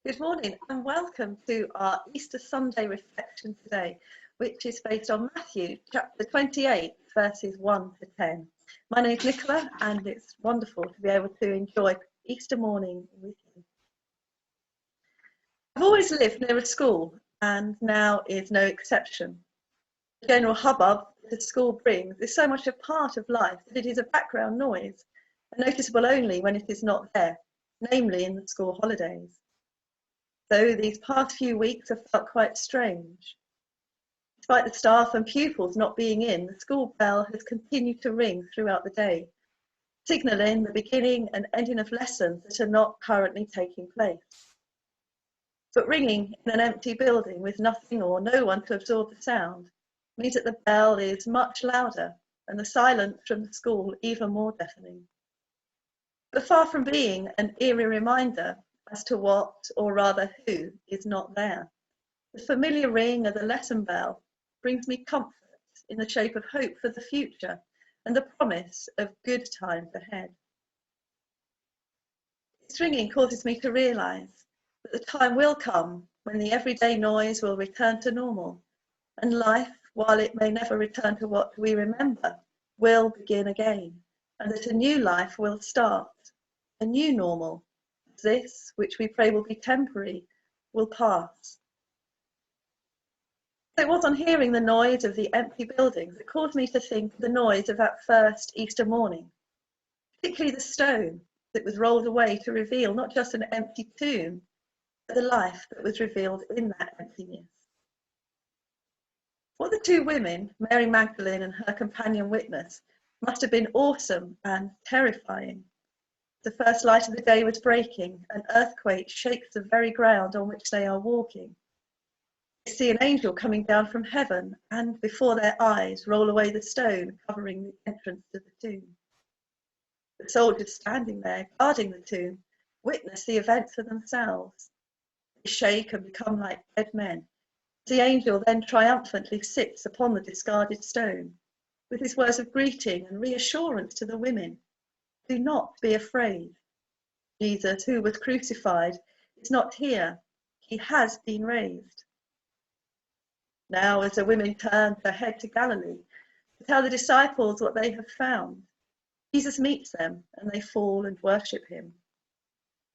Good morning and welcome to our Easter Sunday reflection today, which is based on Matthew chapter 28, verses 1 to 10. My name is Nicola and it's wonderful to be able to enjoy Easter morning with you. I've always lived near a school and now is no exception. The general hubbub that the school brings is so much a part of life that it is a background noise, and noticeable only when it is not there, namely in the school holidays. So these past few weeks have felt quite strange. Despite the staff and pupils not being in, the school bell has continued to ring throughout the day, signalling the beginning and ending of lessons that are not currently taking place. But ringing in an empty building with nothing or no one to absorb the sound means that the bell is much louder and the silence from the school even more deafening. But far from being an eerie reminder as to what, or rather who, is not there, the familiar ring of the lesson bell brings me comfort in the shape of hope for the future and the promise of good times ahead. Its ringing causes me to realise that the time will come when the everyday noise will return to normal, and life, while it may never return to what we remember, will begin again, and that a new life will start, a new normal. This, which we pray will be temporary, will pass. So it was on hearing the noise of the empty buildings that caused me to think of the noise of that first Easter morning, particularly the stone that was rolled away to reveal not just an empty tomb, but the life that was revealed in that emptiness. What the two women, Mary Magdalene and her companion witness, must have been awesome and terrifying. The first light of the day was breaking. An earthquake shakes the very ground on which they are walking. They see an angel coming down from heaven and before their eyes roll away the stone covering the entrance to the tomb. The soldiers standing there guarding the tomb witness the events for themselves. They shake and become like dead men. The angel then triumphantly sits upon the discarded stone with his words of greeting and reassurance to the women. Do not be afraid. Jesus, who was crucified, is not here. He has been raised. Now, as the women turn to head to Galilee to tell the disciples what they have found, Jesus meets them and they fall and worship him.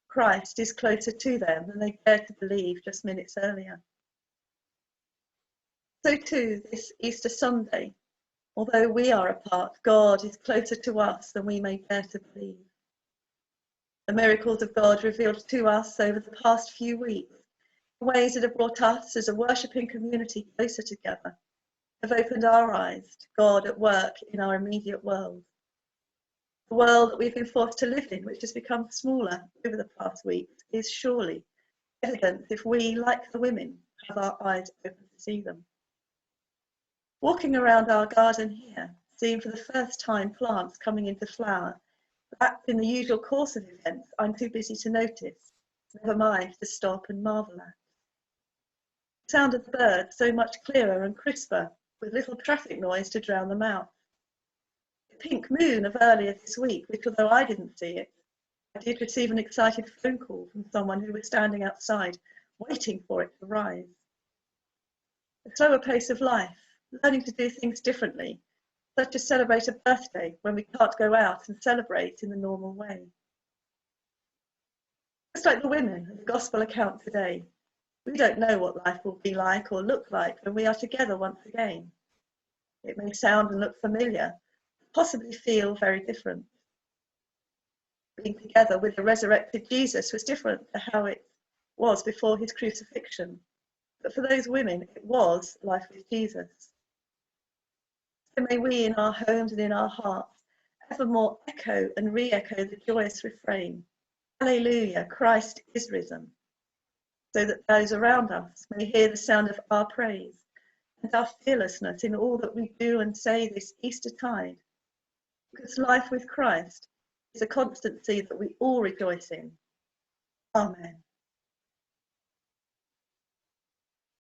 Christ is closer to them than they dared to believe just minutes earlier. So too, this Easter Sunday, although we are apart, God is closer to us than we may dare to believe. The miracles of God revealed to us over the past few weeks, ways that have brought us as a worshipping community closer together, have opened our eyes to God at work in our immediate world. The world that we've been forced to live in, which has become smaller over the past weeks, is surely evidence if we, like the women, have our eyes open to see them. Walking around our garden here, seeing for the first time plants coming into flower, that in the usual course of events I'm too busy to notice, never mind to stop and marvel at. The sound of the birds so much clearer and crisper, with little traffic noise to drown them out. The pink moon of earlier this week, which although I didn't see it, I did receive an excited phone call from someone who was standing outside, waiting for it to rise. The slower pace of life, learning to do things differently, such as celebrate a birthday when we can't go out and celebrate in the normal way. Just like the women of the Gospel account today, we don't know what life will be like or look like when we are together once again. It may sound and look familiar, possibly feel very different. Being together with the resurrected Jesus was different to how it was before his crucifixion, but for those women it was life with Jesus. So may we in our homes and in our hearts evermore echo and re-echo the joyous refrain, Hallelujah, Christ is risen, so that those around us may hear the sound of our praise and our fearlessness in all that we do and say this Easter tide, because life with Christ is a constancy that we all rejoice in. Amen.